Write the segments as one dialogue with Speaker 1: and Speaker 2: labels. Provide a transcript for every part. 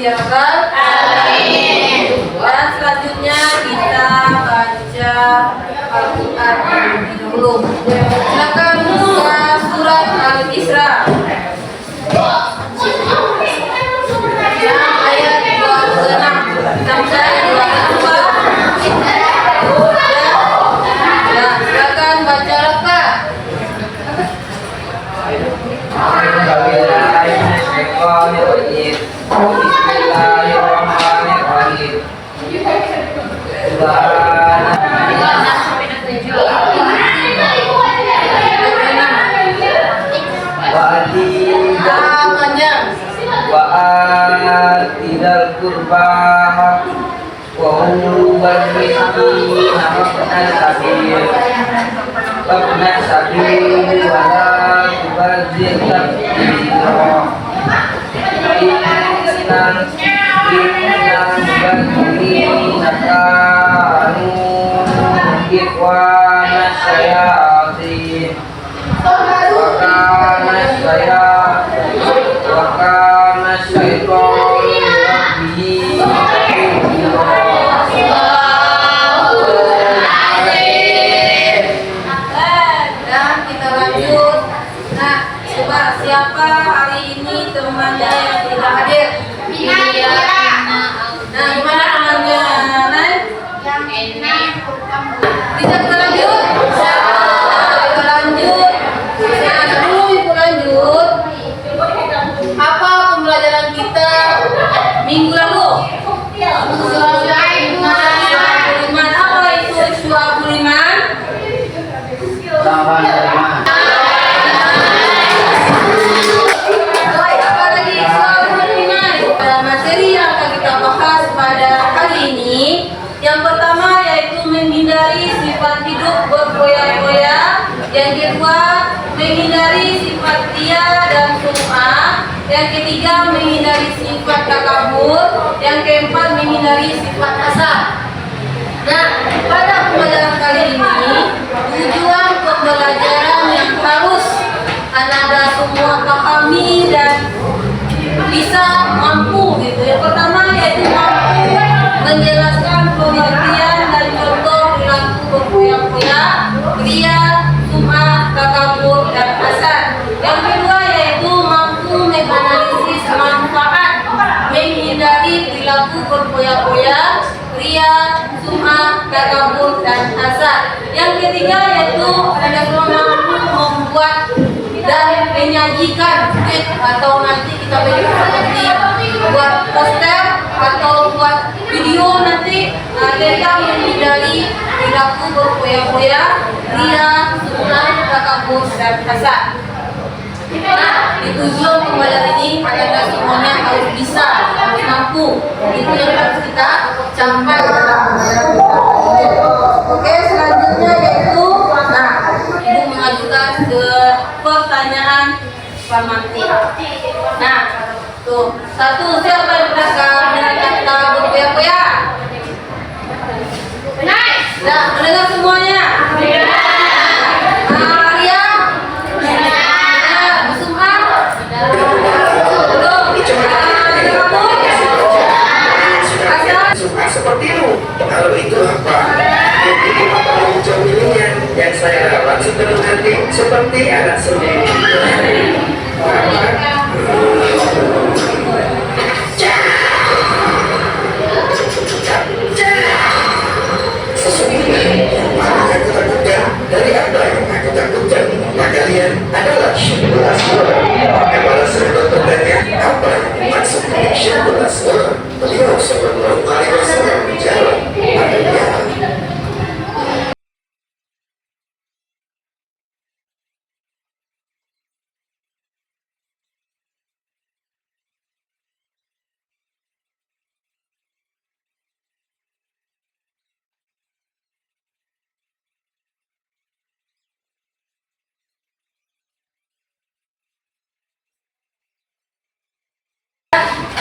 Speaker 1: ya Rabbal Alamin. Dan selanjutnya kita baca Al-Quran terlebih dahulu. Silakan buka surat Al-Isra yang ayat 26 sampai 22. Ya, silakan baca Rafa.
Speaker 2: Bismillahirrahmanirrahim. Wa'atidal kurba wa ulubal miskin wabnas sabil wa la tubadzir tabdzira innan mubadzirina kanu ikhwana syayatin wa kana syaitan rabbihi
Speaker 1: Dan kita lanjut. Nah, coba siapa hari ini temannya yang tidak hadir? Iya. Nah, gimana temannya? Nay? Bisa kita lanjut? Kita lanjut. Nah, sebelum kita lanjut, apa pembelajaran kita minggu lalu? Buliman. Apa itu Syu'ab Buliman?
Speaker 2: lawan dari mana?
Speaker 1: Apa lagi Syu'ab Buliman? Materi yang akan kita bahas pada hari ini, yang pertama yaitu menghindari sifat hidup berfoya-foya. Yang kedua, menghindari sifat ria dan sum'ah. Yang ketiga, menghindari sifat takabur. Yang keempat, menghindari sifat hasad. Nah, pada pembelajaran kali ini, tujuan pembelajaran yang harus Anda semua pahami dan bisa mampu gitu. Yang pertama yaitu mampu menjelaskan pengertian dan contoh perilaku berfoya-foya, ria, sum'ah, takabur, dan hasad. Yang kedua yaitu mampu menganalisis manfaat menghindari perilaku berfoya-foya, ria, sum'ah, takabur, dan hasad. Yang ketiga yaitu Anda semua mampu membuat dan menyajikan atau nanti kita beri seperti buat poster atau buat video nanti tentang menghindari perilaku berfoya-foya, ria, sum'ah, takabur, dan hasad. Nah, di tujuan pembelajaran ini Anda semuanya harus bisa, harus mampu. Itu yang harus kita capai dalam pembelajaran kita. Oke, selanjutnya yaitu Ibu mengajukan ke pertanyaan Fatmawati. Nah, tuh satu, siapa yang mendengar dengan kata berfoya-foya? Nah, mendengar semuanya?
Speaker 3: Seperti itu. Kalau itu apa? Itu apa jaminan yang saya dapat seperti anak sendiri. Sesungguhnya maka aku takutkan dari apa yang aku takutkan. Maka kalian adalah syukur asmara. Maka balasan bertanya apa yang dimaksud syukur asmara. Beliau sallallahu alaihi wasallam menjawab, adanya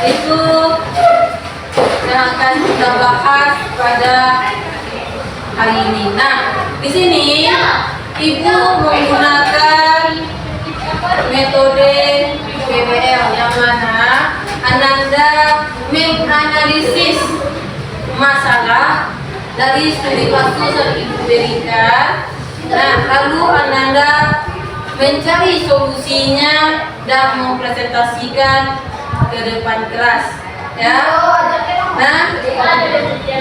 Speaker 1: itu yang akan kita bahas pada hari ini. Nah, di sini Ibu menggunakan metode PBL yang mana Ananda menganalisis masalah dari studi kasus yang Ibu berikan. Nah, lalu Ananda mencari solusinya dan mempresentasikan ke depan kelas, ya. Nah,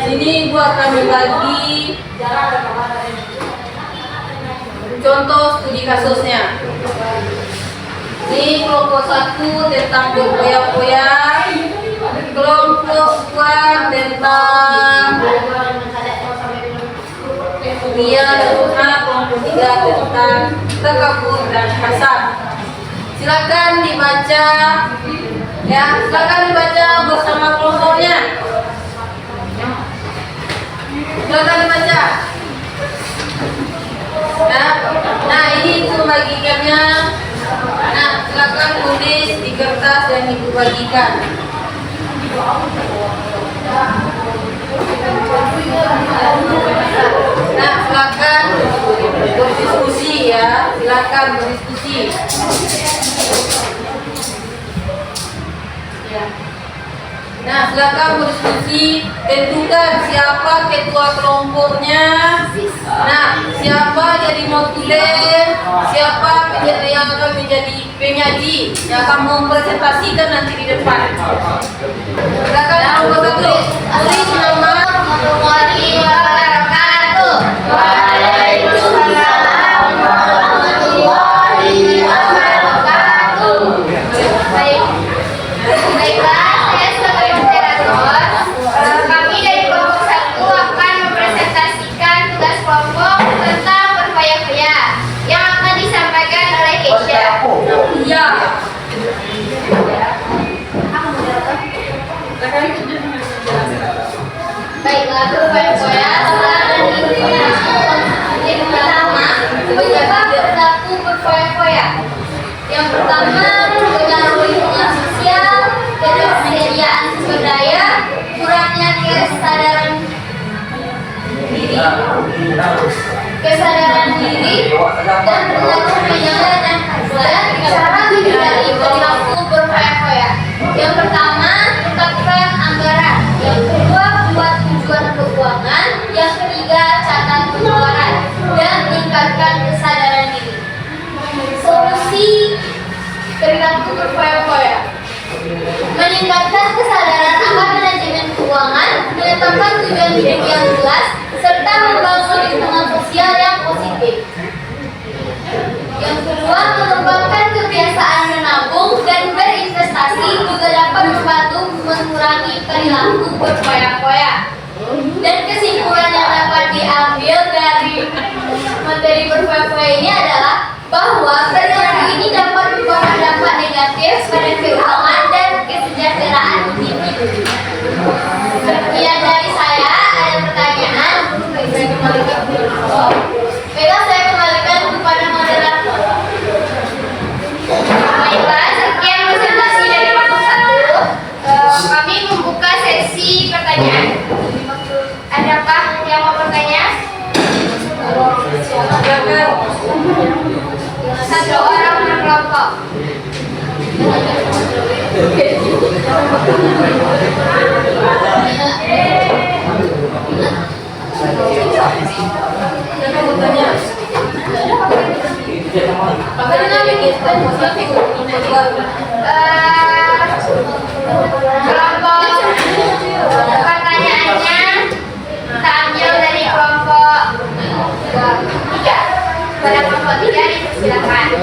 Speaker 1: sini Ibu akan membagi contoh studi kasusnya. Ini kelompok 1 tentang berfoya-foya, kelompok 2 tentang dunia dan kelompok 3 tentang takabur dan hasad. Silakan dibaca, ya. Silakan dibaca bersama kelompoknya. Silakan dibaca. Nah, ini itu bagikannya. Nah, silakan tulis di kertas yang Ibu bagikan. Nah, silakan berdiskusi, ya. Silakan berdiskusi. Nah, silakan berdiskusi. Tentukan siapa ketua kelompoknya. Nah, siapa jadi notulen, siapa yang akan menjadi penyaji yang akan mempresentasikan nanti di depan. Silakan kelompok 1 tulis nama.
Speaker 4: Warahmatullahi wabarakatuh. Waalaikumsalam warahmatullahi wabarakatuh. Baiklah, saya sebagai moderator, kami dari kelompok 1 akan mempresentasikan tugas kelompok tentang berfoya-foya yang akan disampaikan oleh Keisha.
Speaker 1: Iya.
Speaker 4: Baiklah, berfoya-foya secara yang pertama, penyebab berlaku berfoya-foya. Yang pertama, pengaruh lingkungan sosial, ketersediaan sumber daya, kurangnya kesadaran diri, dan pengaruh media dan cara menghindari perilaku berfoya-foya. Yang pertama, tetapkan anggaran. Yang kedua, buat tujuan keuangan. Yang ketiga, catat pengeluaran dan tingkatkan kesadaran diri. Solusi perilaku berfoya-foya: meningkatkan kesadaran akan manajemen keuangan, menetapkan tujuan hidup yang jelas, serta membangun lingkungan sosial yang positif. Yang kedua, mengembangkan kebiasaan menabung dan berinvestasi juga dapat membantu mengurangi perilaku berfoya-foya. Dan kesimpulan yang dapat diambil dari materi berfoya-foya ini adalah bahwa perilaku ini dapat membawa dampak negatif pada keuangan dan kesejahteraan individu. Sekian dari saya. Ada pertanyaan? Saya kembalikan. Baiklah, saya kembalikan kepada moderator. Baiklah, sekian presentasi dari kelompok 1. Kami membuka sesi pertanyaan. Adakah yang mau bertanya? Satu orang per kelompok. Kelompok pertanyaannya kita ambil dari kelompok 3. Pada kelompok 3 dipersilakan.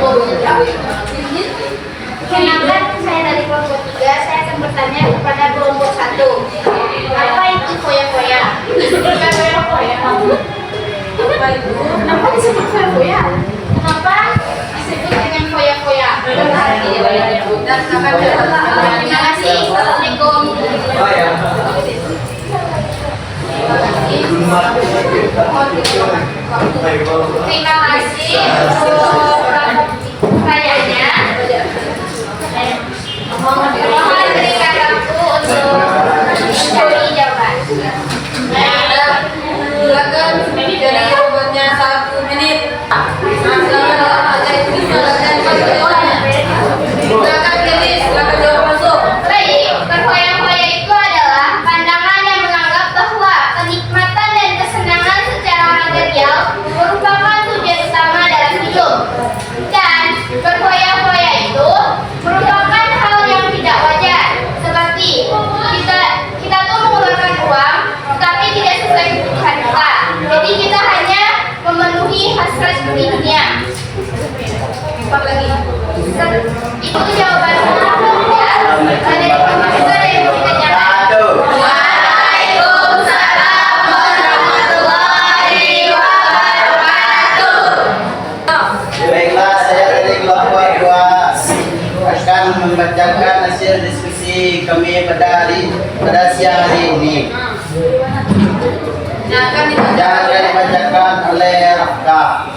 Speaker 4: Kenalkan, saya dari kelompok 3. Saya akan bertanya kepada kelompok 1. Apa itu foya-foya?
Speaker 1: Apa itu?
Speaker 4: Kenapa disebut foya-foya? Kenapa disebut dengan foya-foya? Terima kasih. Assalamualaikum. Terima kasih untuk pertanyaannya. Mohon berikan waktu untuk mencari jawaban.
Speaker 1: Silakan dari robotnya 1 menit. Silakan Kelis, silakan jawab masuk.
Speaker 4: Baik, berfoya-foya itu hasrat dunia.
Speaker 1: Empat lagi.
Speaker 4: Itu jawabannya ya. Ada yang kita jawab. Waalaikumsalam warahmatullahi wabarakatuh.
Speaker 2: Baiklah, saya dari kelompok 2 akan membacakan hasil diskusi kami pada siang hari ini.
Speaker 1: Nah, akan
Speaker 2: Yang akan dibacakan oleh Rafka.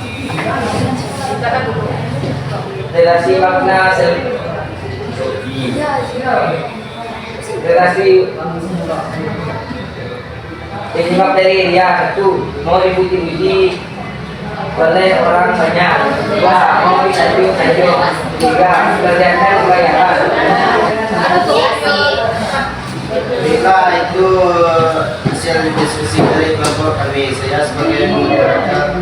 Speaker 1: dibacakan dulu.
Speaker 2: Relasi makna relasi ini materi ya. 1. Mau dipuji-puji oleh orang banyak. 2. Mau disanjung-sanjung. 3. Kerjakan bayaran. Bila itu hasil diskusi dari kelompok kami, saya sebagai moderator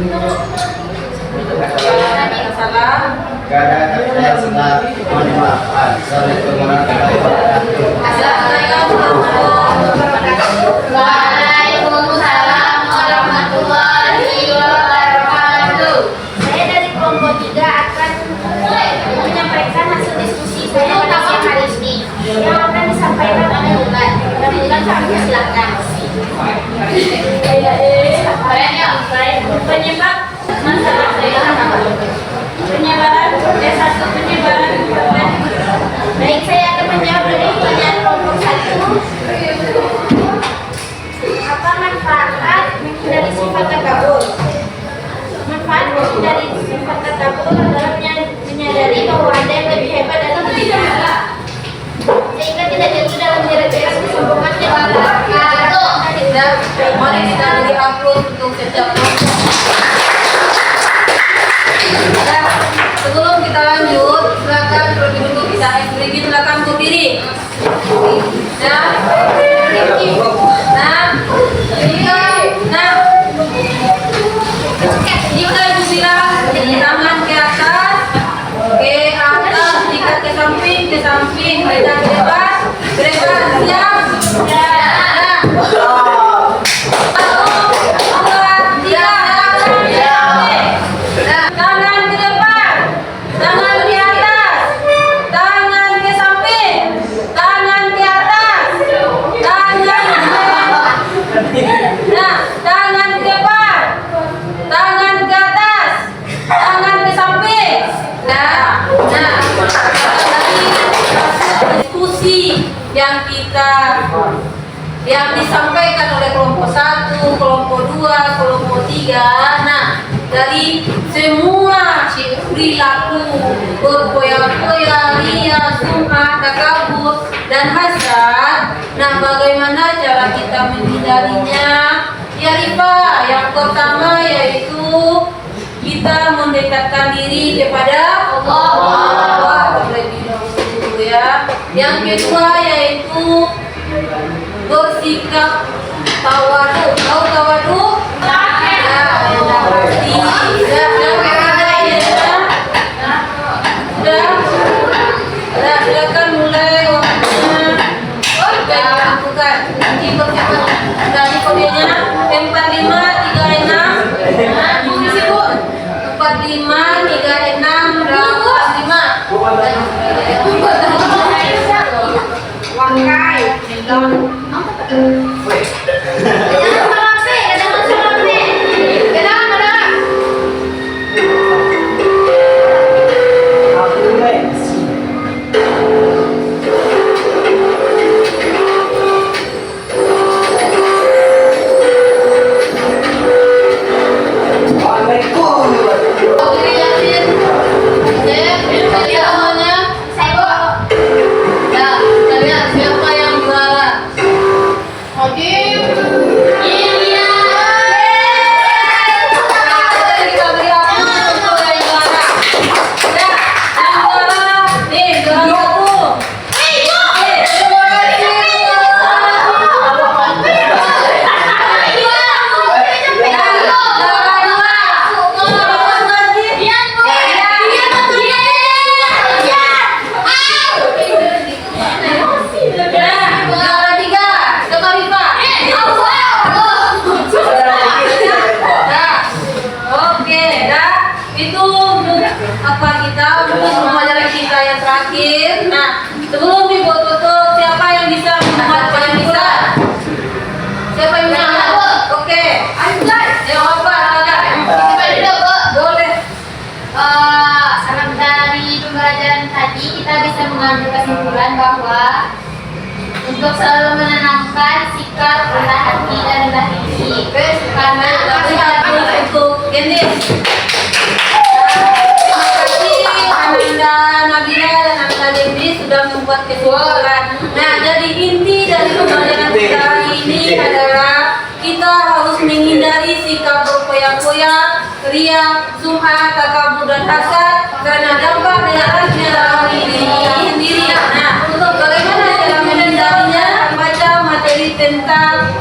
Speaker 1: Salam.
Speaker 2: gak ada kata yang salah, mohon dimaafkan. Assalamualaikum warahmatullahi wabarakatuh.
Speaker 1: Assalamualaikum warahmatullahi wabarakatuh.
Speaker 4: Waalaikumsalam warahmatullahi wabarakatuh. Saya dari kelompok 3 akan menyampaikan hasil diskusi saya pada siang hari ini. Yang akan disampaikan oleh Ulan. Dari Ulan kami silakan.
Speaker 1: Penyebab masalah penyebaran S1 penyebaran internet.
Speaker 4: Baik, saya akan menjawab dari pertanyaan kelompok 1. Apa manfaat dari sifat takabur? Manfaat dari sifat takabur adalah menyadari bahwa ada yang lebih hebat dan lebih tinggi, sehingga tidak jatuh dalam jerat-jerat kesombongan dan wabarakatuh.
Speaker 1: Mari kita di-upload untuk setiap kelompok. Nah, sebelum kita lanjut, silakan terlebih dulu bisa berdiri, silakan berdiri. Nah, jika ibu bilang tangan ke atas, jika ke samping, beda bebas, siap. Tangan ke depan, tangan di atas, tangan ke samping, tangan ke atas, tangan tangan ke depan, tangan ke atas, tangan ke samping. Diskusi yang disampaikan oleh kelompok 1, kelompok 2, kelompok 3. Nah, dari semua perilaku berpoya-poya, ria, sum'ah, takabur, dan hasad. Nah, bagaimana cara kita menghindarinya? Ya Rifa, yang pertama yaitu kita mendekatkan diri kepada Allah terlebih dahulu ya. Yang kedua yaitu bersikap tawadu. Tahu tawadu? Silakan mulai waktunya. Kita lakukan. Nanti bercepat. Tadi kodenya 4536. Misi Bu. 453685. Wangkai.
Speaker 4: Oke. pelajaran bahwa untuk selalu menanamkan sikap rendah hati dan rendah diri karena
Speaker 1: untuk Gendis. Terima kasih Ananda Nabila dan Ananda Gendis sudah membuat kesimpulan. Nah, jadi inti dari pembelajaran kita hari ini adalah kita harus menghindari sikap berfoya-foya, ria, sum'ah, takabur dan hasad karena dampak negatifnya dalam diri sendiri. Nah, untuk bagaimana cara menghindarinya, baca materi tentang